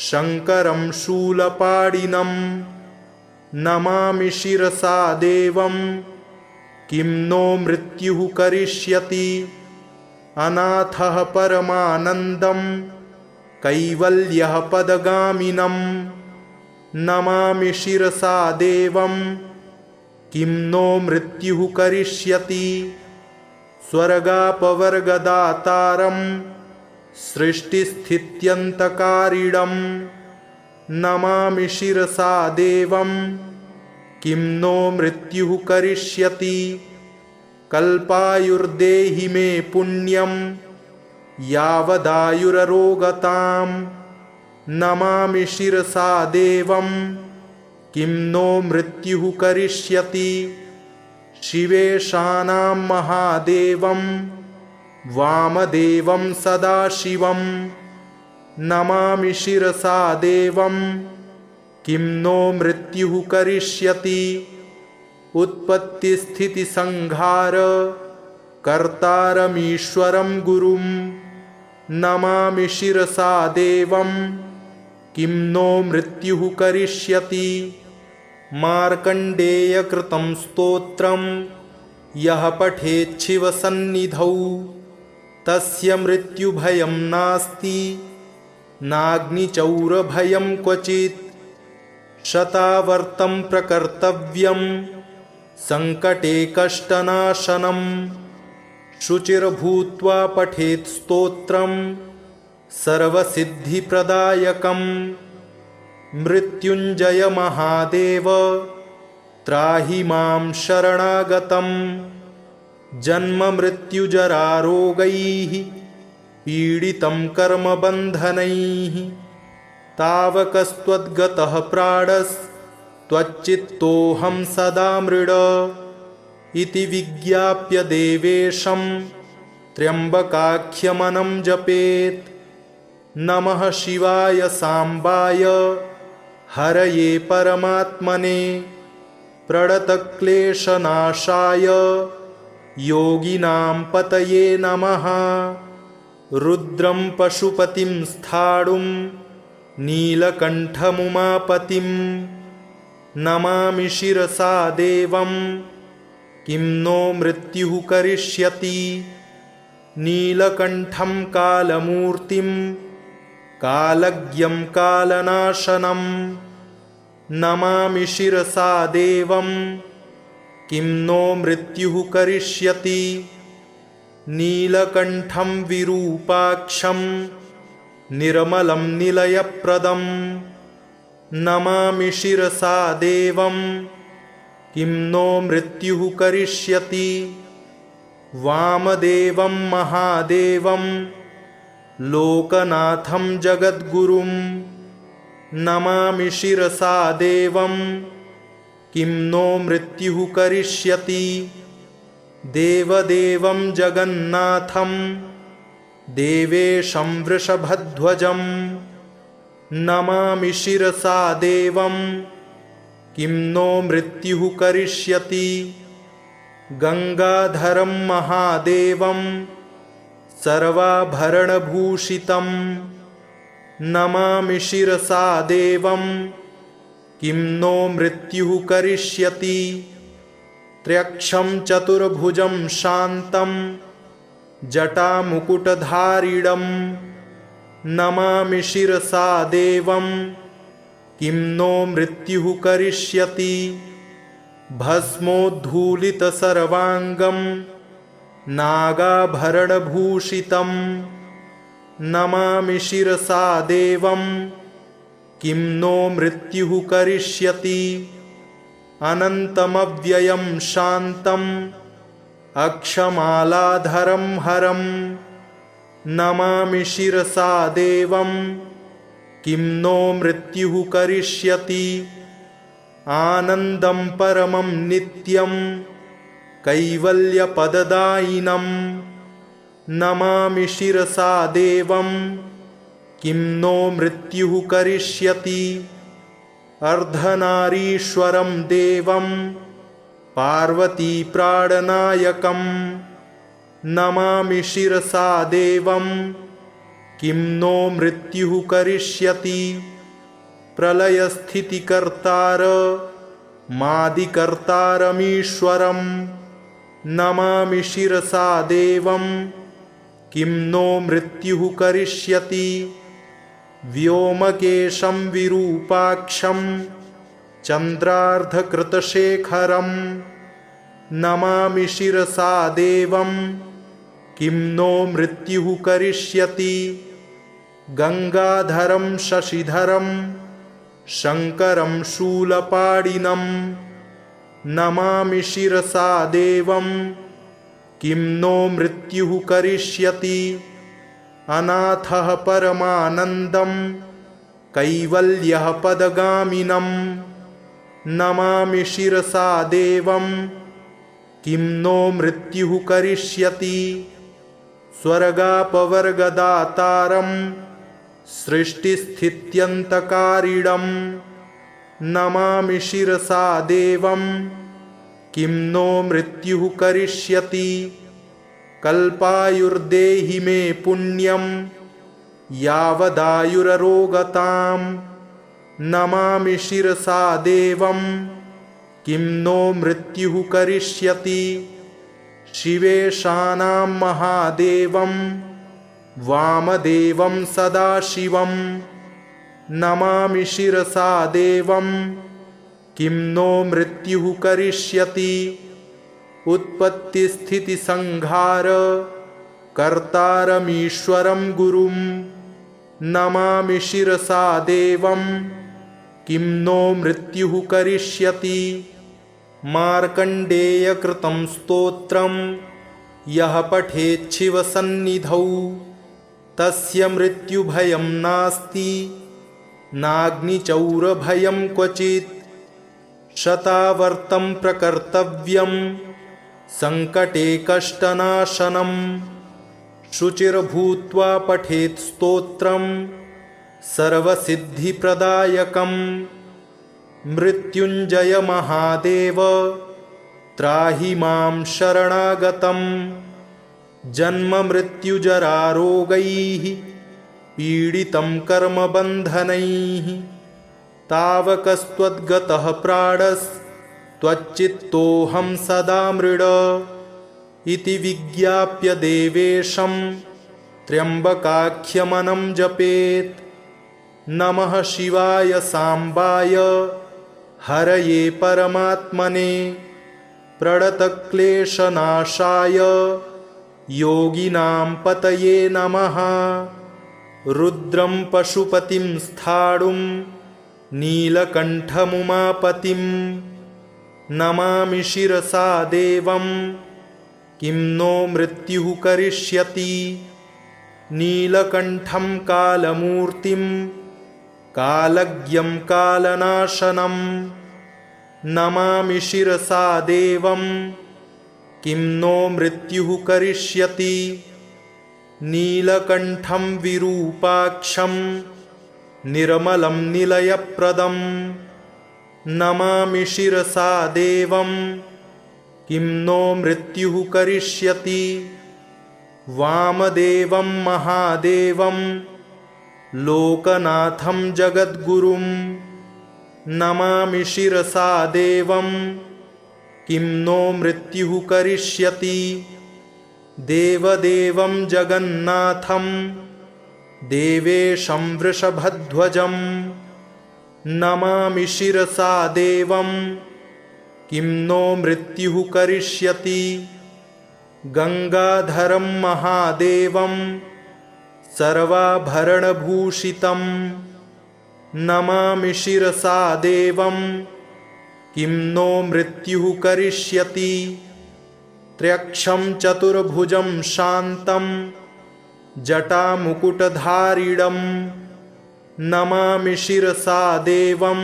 शङ्करं शूलपाणिनं नमामि शिरसा देवं किं नो मृत्युः करिष्यति अनाथः परमानन्दं कैवल्यः पदगामिनं नमामि शिरसा देवं किं नो मृत्युः करिष्यति स्वर्गापवर्गदातारं सृष्टिस्थित्यन्तकारिणं नमामि शिरसा देवं किं नो मृत्युः करिष्यति कल्पायुर्देहि मे पुण्यं यावदायुररोगतां नमामि शिरसा देवं किं नो मृत्युः करिष्यति शिवेशानां महादेवं वामदेवं सदाशिवं नमामि शिरसा देवं किं नो मृत्युः करिष्यति उत्पत्तिस्थितिसंहार कर्तारमीश्वरं गुरुं नमामि शिरसा देवं किं नो मृत्युः करिष्यति मार्कण्डेयकृतं स्तोत्रं यः पठेच्छिवसन्निधौ तस्य मृत्युभयं नास्ति नाग्निचौरभयं क्वचित् शतावर्तं प्रकर्तव्यं संकटे कष्टनाशनं शुचिर्भूत्वा पठेत् स्तोत्रं सर्वसिद्धिप्रदायकं मृत्युञ्जय महादेव त्राहि मां शरणागतं जन्ममृत्युजरारोगैः पीडितं कर्मबन्धनैः तावकस्त्वद्गतः प्राणस्त्वच्चित्तोऽहं सदा मृड इति विज्ञाप्य देवेशं त्र्यम्बकाख्यमनं जपेत् नमः शिवाय सांबाय हरये परमात्मने प्रणतक्लेशनाशाय योगिनां पतये नमः रुद्रं पशुपतिं स्थाणुं नीलकण्ठमुमापतिं नमामि शिरसा देवं किं नो मृत्युः करिष्यति नीलकण्ठं कालमूर्तिं कालज्ञं कालनाशनं नमामि शिरसा देवं किं नो मृत्युः करिष्यति नीलकण्ठं विरूपाक्षं निर्मलं निलयप्रदं नमामि शिरसा देवं किं नो मृत्युः करिष्यति वामदेवं महादेवं लोकनाथं जगद्गुरुं नमामि शिरसा देवं किं नो मृत्युः करिष्यति देवदेवं जगन्नाथं देवेशं वृषभध्वजं नमामि शिरसा देवं किं नो मृत्युः करिष्यति गंगाधरं महादेवं सर्वाभरणभूषितं नमामि शिरसा देवं किं नो मृत्युः करिष्यति। त्र्यक्षं चतुर्भुजं शान्तं जटामुकुटधारिणं नमामि शिरसा देवं किं नो मृत्युः करिष्यति। भस्मोद्धूलितसर्वाङ्गं नागाभरणभूषितं नमामि शिरसा देवं किं नो मृत्युः करिष्यति। अनन्तमव्ययं शान्तं अक्षमालाधरं हरं नमामि शिरसा देवं किं नो मृत्युः करिष्यति। आनन्दं परमं नित्यं कैवल्यपददायिनं नमामि शिरसा देवं किं नो मृत्युः करिष्यति। अर्धनारीश्वरं देवं पार्वतीप्राणनायकं नमामि शिरसा देवं किं नो मृत्युः करिष्यति। प्रलयस्थितिकर्तार मादिकर्तारमीश्वरं नमामि शिरसा देवं किं नो मृत्युः करिष्यति। व्योमकेशं विरूपाक्षं चन्द्रार्धकृतशेखरं नमामि शिरसा देवं किं नो मृत्युः करिष्यति। गंगाधरं शशिधरं शङ्करं शूलपाणिनं नमामि शिरसा देवं किं नो मृत्युः करिष्यति। अनाथः परमानन्दं कैवल्यः पदगामिनं नमामि शिरसा देवं किं नो मृत्युः करिष्यति। स्वर्गापवर्गदातारं सृष्टिस्थित्यन्तकारिणं नमामि शिरसा देवं किं नो मृत्युः करिष्यति। कल्पायुर्देहि मे पुण्यं यावदायुररोगतां नमामि शिरसा देवं किं नो मृत्युः करिष्यति। शिवेशानां महादेवं वामदेवं सदाशिवं नमामि शिरसा देवं किं नो मृत्युः करिष्यति। उत्पत्तिस्थितिसंहार कर्तारमीश्वरं गुरुं नमामि शिरसा देवं किं नो मृत्युः करिष्यति। मार्कण्डेयकृतं स्तोत्रं यः पठेच्छिवसन्निधौ तस्य मृत्युभयं नास्ति नाग्निचौरभयं क्वचित्। शतावर्तं प्रकर्तव्यं संकटे कष्टनाशनं शुचिर्भूत्वा पठेत् स्तोत्रं सर्वसिद्धिप्रदायकं। मृत्युञ्जय महादेव त्राहि मां शरणागतं। जन्ममृत्युजरारोगैः पीडितं कर्मबन्धनैः तावकस्त्वद्गतः प्राणस्त्वच्चित्तोऽहं सदा मृड इति विज्ञाप्य देवेशं त्र्यम्बकाख्यमनं जपेत्। नमः शिवाय सांबाय हरये परमात्मने प्रणतक्लेशनाशाय योगिनां पतये नमः। रुद्रं पशुपतिं स्थाणुं नीलकण्ठमुमापतिं नमामि शिरसा देवं किं नो मृत्युः करिष्यति। नीलकण्ठं कालमूर्तिं कालज्ञं कालनाशनं नमामि शिरसा देवं किं नो मृत्युः करिष्यति। नीलकण्ठं विरूपाक्षं निर्मलं निलयप्रदं नमामि शिरसा देवं किं नो मृत्युः करिष्यति। वामदेवं महादेवं लोकनाथं जगद्गुरुं नमामि शिरसा देवं किं नो मृत्युः करिष्यति। देवदेवं जगन्नाथं देवेशं वृषभध्वजं नमामि शिरसा देवं किं नो मृत्युः करिष्यति। गंगाधरं महादेवं सर्वाभरणभूषितं नमामि शिरसा देवं किं नो मृत्युः करिष्यति। त्र्यक्षं चतुर्भुजं शान्तं जटामुकुटधारिणं नमामि शिरसा देवं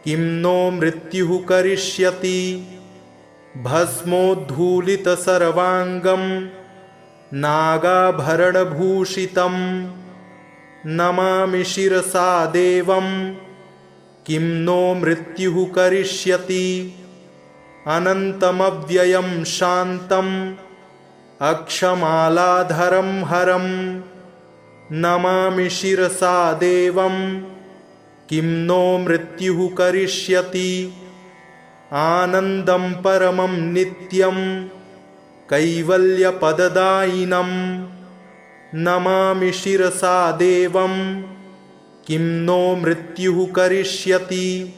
किं नो मृत्युः करिष्यति। भस्मोद्धूलितसर्वाङ्गं नागाभरणभूषितं नमामि शिरसा देवं किं नो मृत्युः करिष्यति। अनन्तमव्ययं शान्तम् अक्षमालाधरं हरं नमामि शिरसा देवं किं नो मृत्युः करिष्यति। आनन्दं परमं नित्यं कैवल्यपददायिनं नमामि शिरसा देवं किं नो मृत्युः करिष्यति।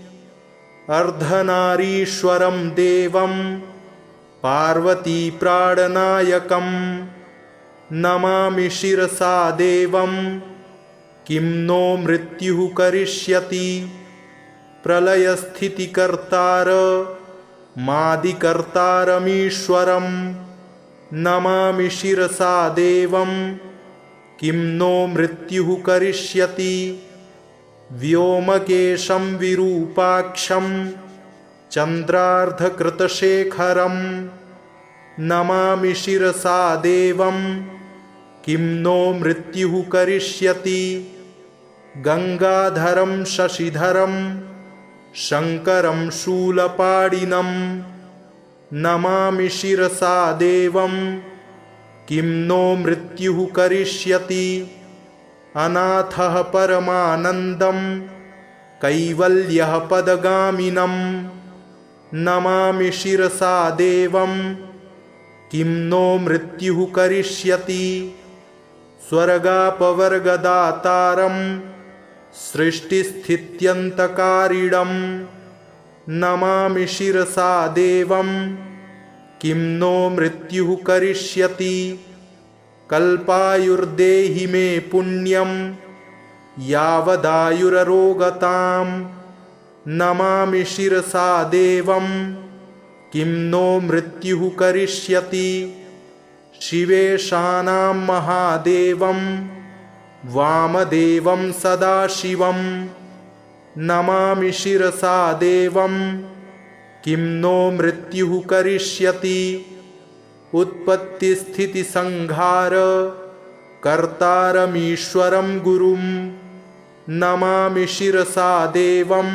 अर्धनारीश्वरं देवं पार्वतीप्राणनायकं नमामि शिरसा देवं किं नो मृत्युः करिष्यति। प्रलयस्थितिकर्तार मादिकर्तारमीश्वरं नमामि शिरसा देवं किं नो मृत्युः करिष्यति। व्योमकेशं विरूपाक्षं चन्द्रार्धकृतशेखरं नमामि शिरसा देवं किं नो मृत्युः करिष्यति। गंगाधरं शशिधरं शङ्करं शूलपाणिनं नमामि शिरसा देवं किं नो मृत्युः करिष्यति। अनाथः परमानन्दं कैवल्यः पदगामिनं नमामि शिरसा देवं किं नो मृत्युः करिष्यति। स्वर्गापवर्गदातारं सृष्टिस्थित्यन्तकारिणं नमामि शिरसा देवं किं नो मृत्युः करिष्यति। कल्पायुर्देहि मे पुण्यं यावदायुररोगतां नमामि शिरसा देवं किं नो मृत्युः करिष्यति। शिवेशानां महादेवं वामदेवं सदाशिवं नमामि शिरसा देवं किं नो मृत्युः करिष्यति। उत्पत्तिस्थितिसंहार कर्तारमीश्वरं गुरुं नमामि शिरसा देवं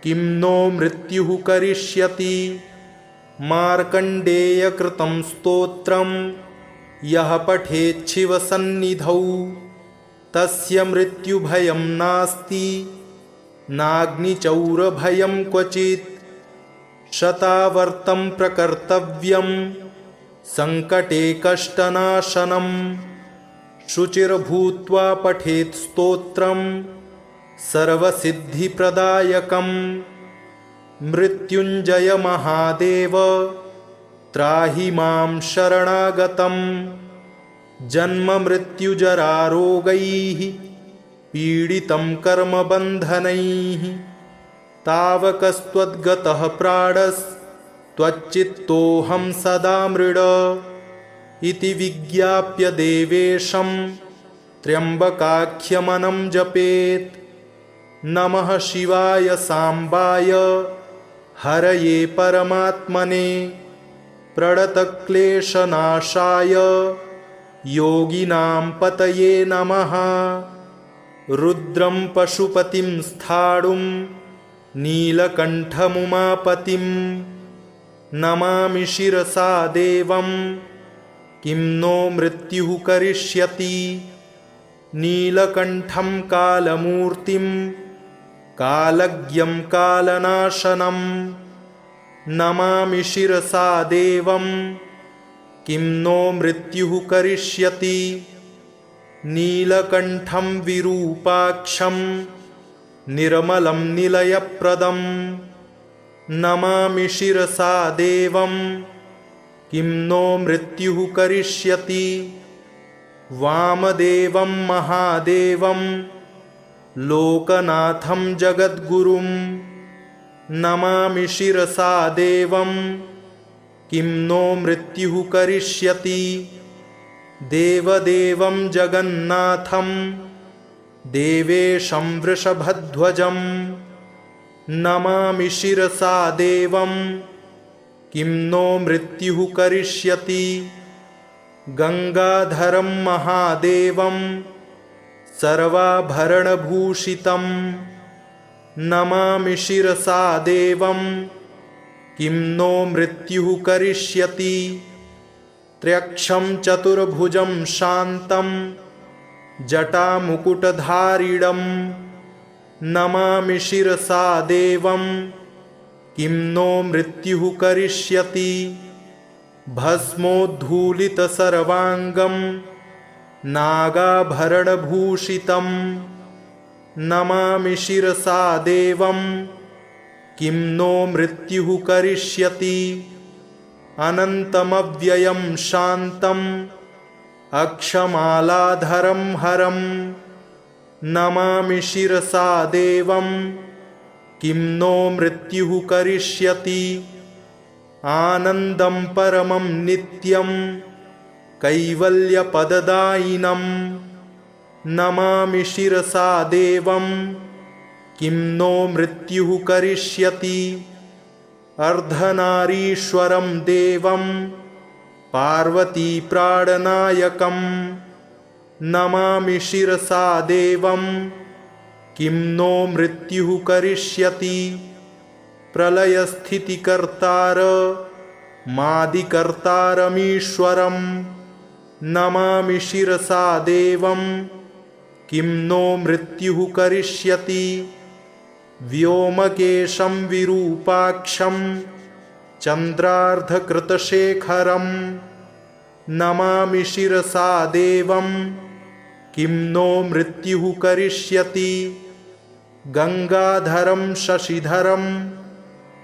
किं नो मृत्युः करिष्यति। मार्कण्डेयकृतं स्तोत्रं यः पठेच्छिवसन्निधौ तस्य मृत्युभयं नास्ति नाग्निचौरभयं क्वचित्। शतावर्तं प्रकर्तव्यं संकटे कष्टनाशनं शुचिर्भूत्वा पठेत् स्तोत्रं सर्वसिद्धिप्रदायकं। मृत्युञ्जय महादेव त्राहि मां शरणागतं जन्ममृत्युजरारोगैः पीडितं कर्मबन्धनैः। तावकस्त्वद्गतः प्राणस्त्वच्चित्तोऽहं सदा मृड इति विज्ञाप्य देवेशं त्र्यम्बकाख्यमनं जपेत्। नमः शिवाय साम्बाय हरये परमात्मने प्रणतक्लेशनाशाय योगिनां पतये नमः। रुद्रं पशुपतिं स्थाणुं नीलकण्ठमुमापतिं नमामि शिरसा देवं किं नो मृत्युः करिष्यति। नीलकण्ठं कालमूर्तिं कालज्ञं कालनाशनं नमामि शिरसा देवं किं नो मृत्युः करिष्यति। नीलकण्ठं विरूपाक्षं निर्मलं निलयप्रदं नमामि शिरसा देवं किं नो मृत्युः करिष्यति। वामदेवं महादेवं लोकनाथं जगद्गुरुं नमामि शिरसा देवं किं नो मृत्युः करिष्यति। देवदेवं जगन्नाथं देवेशं वृषभध्वजं नमामि शिरसा देवं किं नो मृत्युः करिष्यति। गंगाधरं महादेवं सर्वाभरणभूषितं नमामि शिरसा देवं किं नो मृत्युः करिष्यति। त्र्यक्षं चतुर्भुजं शान्तं जटामुकुटधारिणं नमामि शिरसा देवं किं नो मृत्युः करिष्यति। भस्मोद्धूलितसर्वाङ्गं नागाभरणभूषितं नमामि शिरसा देवं किं नो मृत्युः करिष्यति। अनन्तमव्ययं शान्तम् अक्षमालाधरं हरं नमामि शिरसा देवं किं नो मृत्युः करिष्यति। आनन्दं परमं नित्यं कैवल्यपददायिनं नमामि शिरसा देवं किं नो मृत्युः करिष्यति। अर्धनारीश्वरं देवं पार्वतीप्राणनायकं नमामि शिरसा देवं किं नो मृत्युः करिष्यति। प्रलयस्थितिकर्तार मादिकर्तारमीश्वरं नमामि शिरसा देवं किं नो मृत्युः करिष्यति। व्योमकेशं विरूपाक्षं चन्द्रार्धकृतशेखरं नमामि शिरसा देवं किं नो मृत्युः करिष्यति। गंगाधरं शशिधरं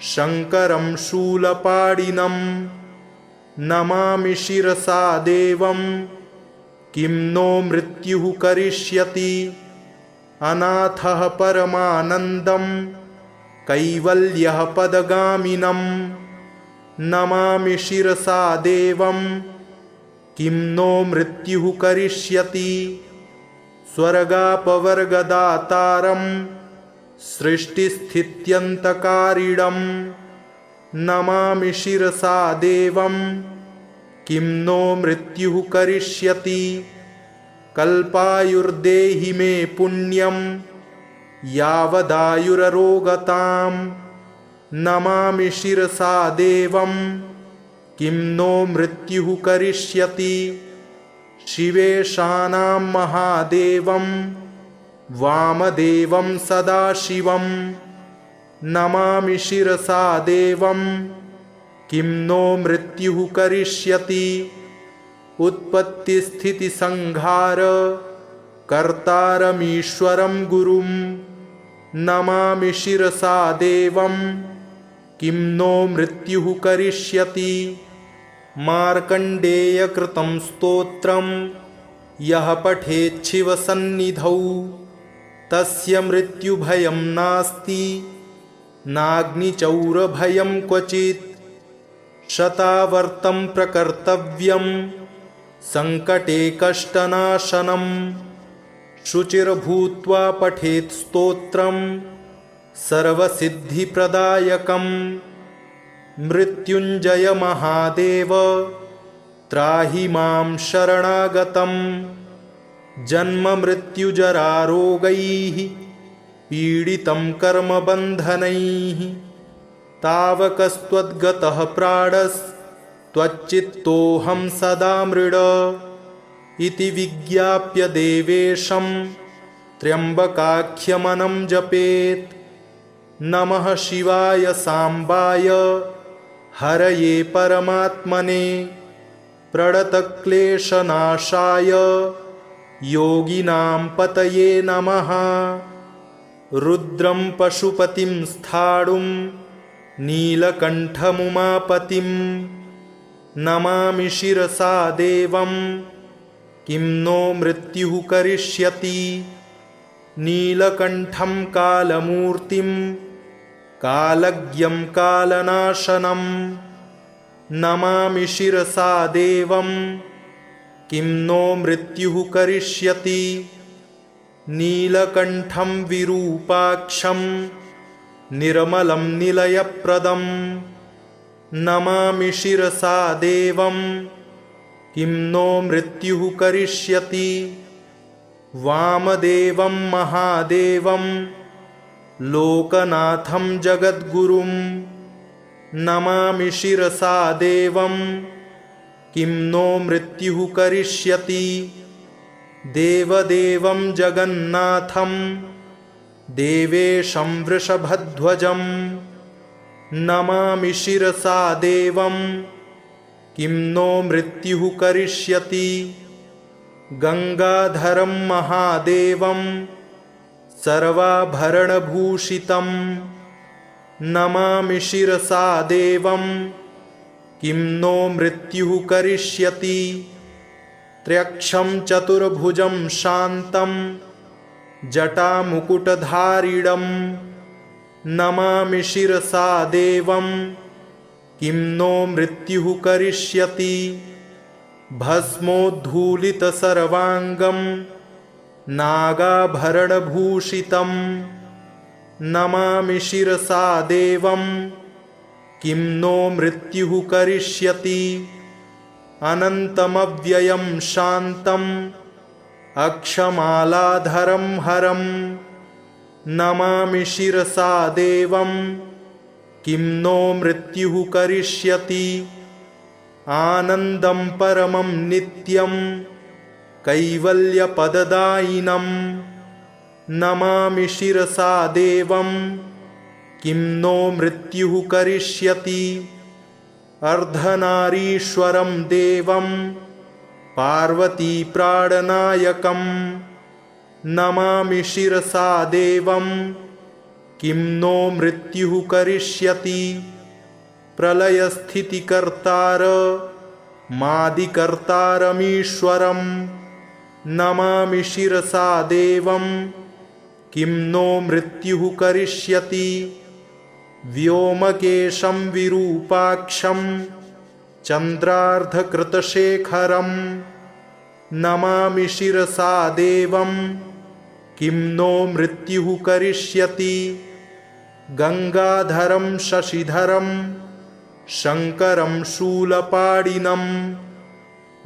शङ्करं शूलपाणिनं नमामि शिरसा देवं किं नो मृत्युः करिष्यति। अनाथः परमानन्दं कैवल्यः पदगामिनं नमामि शिरसा देवं किं नो मृत्युः करिष्यति। स्वर्गापवर्गदातारं सृष्टिस्थित्यन्तकारिणं नमामि शिरसा देवं किं नो मृत्युः करिष्यति। कल्पायुर्देहि मे पुण्यं यावदायुररोगतां नमामि शिरसा देवं किं नो मृत्युः करिष्यति। शिवेशानां महादेवं वामदेवं सदाशिवं नमामि शिरसा देवं किं नो मृत्युः करिष्यति। उत्पत्तिस्थितिसंहार कर्तारमीश्वरं गुरुं नमामि शिरसा देवं किं नो मृत्युः करिष्यति। मार्कण्डेयकृतं स्तोत्रं यः पठेच्छिवसन्निधौ तस्य मृत्युभयं नास्ति नाग्निचौरभयं क्वचित्। शतावर्तं प्रकर्तव्यं संकटे कष्टनाशनं शुचिर्भूत्वा पठेत् स्तोत्रं सर्वसिद्धिप्रदायकं। मृत्युञ्जय महादेव त्राहि मां शरणागतं। जन्ममृत्युजरारोगैः पीडितं कर्मबन्धनैः तावकस्त्वद्गतः प्राणस् त्वच्चित्तोऽहं सदा मृड इति विज्ञाप्य देवेशं त्र्यम्बकाख्यमनं जपेत्। नमः शिवाय सांबाय हरये परमात्मने प्रणतक्लेशनाशाय योगिनां पतये नमः। रुद्रं पशुपतिं स्थाणुं नीलकण्ठमुमापतिं नमामि शिरसा देवं किं नो मृत्युः करिष्यति। नीलकण्ठं कालमूर्तिं कालज्ञं कालनाशनं नमामि शिरसा देवं किं नो मृत्युः करिष्यति। नीलकण्ठं विरूपाक्षं निर्मलं निलयप्रदं नमामि शिरसा देवं किं नो मृत्युः करिष्यति। वामदेवं महादेवं लोकनाथं जगद्गुरुं नमामि शिरसा देवं किं नो मृत्युः करिष्यति। देवदेवं जगन्नाथं देवेशं वृषभध्वजं नमामि शिरसा देवं किं नो मृत्युः करिष्यति। गंगाधरं महादेवं सर्वाभरणभूषितं नमामि शिरसा देवं किं नो मृत्युः करिष्यति। त्र्यक्षं चतुर्भुजं शान्तं जटामुकुटधारिणं नमामि शिरसा देवं किं नो मृत्युः करिष्यति। भस्मोद्धूलितसर्वाङ्गं नागाभरणभूषितं नमामि शिरसा देवं किं नो मृत्युः करिष्यति। अनन्तमव्ययं शान्तम् अक्षमालाधरं हरं नमामि शिरसा देवं किं नो मृत्युः करिष्यति। आनन्दं परमं नित्यं कैवल्यपददायिनं नमामि शिरसा देवं किं नो मृत्युः करिष्यति। अर्धनारीश्वरं देवं पार्वतीप्राणनायकं नमामि शिरसा देवं किं नो मृत्युः करिष्यति। प्रलयस्थितिकर्तार मादिकर्तारमीश्वरं नमामि शिरसा देवं किं नो मृत्युः करिष्यति। व्योमकेशं विरूपाक्षं चन्द्रार्धकृतशेखरं नमामि शिरसा देवं किं नो मृत्युः करिष्यति। गंगाधरं शशिधरं शङ्करं शूलपाणिनं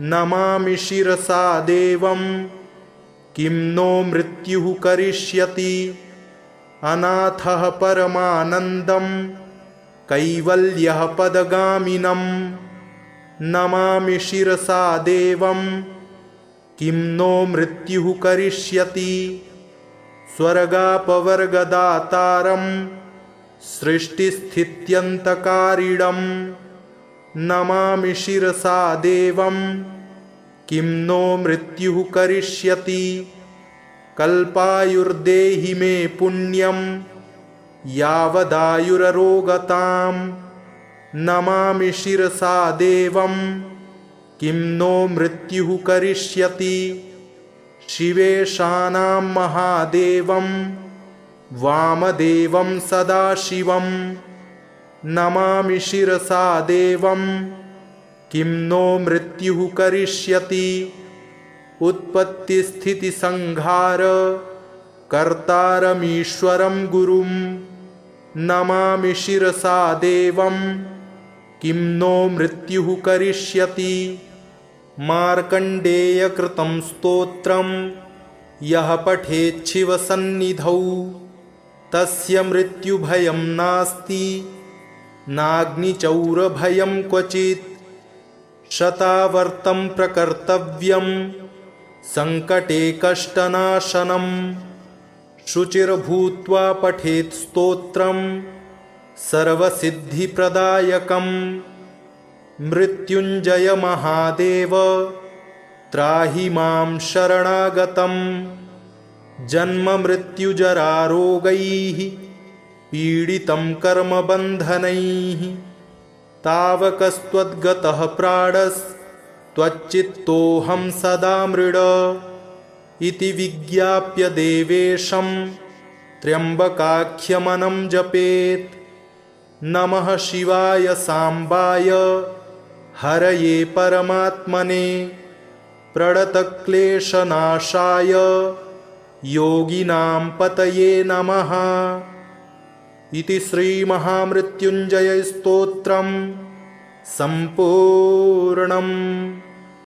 नमामि शिरसा देवं किं नो मृत्युः करिष्यति। अनाथः परमानन्दं कैवल्यः पदगामिनं नमामि शिरसा देवं किं नो मृत्युः करिष्यति। स्वर्गापवर्गदातारं सृष्टिस्थित्यन्तकारिणं नमामि शिरसा देवं किं नो मृत्युः करिष्यति। कल्पायुर्देहि मे पुण्यं यावदायुररोगतां नमामि शिरसा देवं किं नो मृत्युः करिष्यति। शिवेशानां महादेवं वामदेवं सदाशिवं नमामि शिरसा देवं किं नो मृत्युः करिष्यति। उत्पत्तिस्थितिसंहार कर्तारमीश्वरं गुरुं नमामि शिरसा देवं किं नो मृत्युः करिष्यति। मार्कण्डेयकृतं स्तोत्रं यः पठेच्छिवसन्निधौ तस्य मृत्युभयं नास्ति नाग्निचौरभयं क्वचित् शतावर्तं प्रकर्तव्यं सङ्कटे कष्टनाशनं शुचिर्भूत्वा पठेत् स्तोत्रं सर्वसिद्धिप्रदायकं मृत्युञ्जय महादेव त्राहि मां शरणागतं जन्ममृत्युजरारोगैः पीडितं कर्मबन्धनैः तावकस्त्वद्गतः प्राणस्त्वच्चित्तोऽहं सदा मृड इति विज्ञाप्य देवेशं त्र्यम्बकाख्यमनं जपेत्। नमः शिवाय साम्बाय हरये परमात्मने प्रणतक्लेशनाशाय योगिनां पतये नमः। इति श्रीमहामृत्युञ्जय स्तोत्रम् सम्पूर्णम्।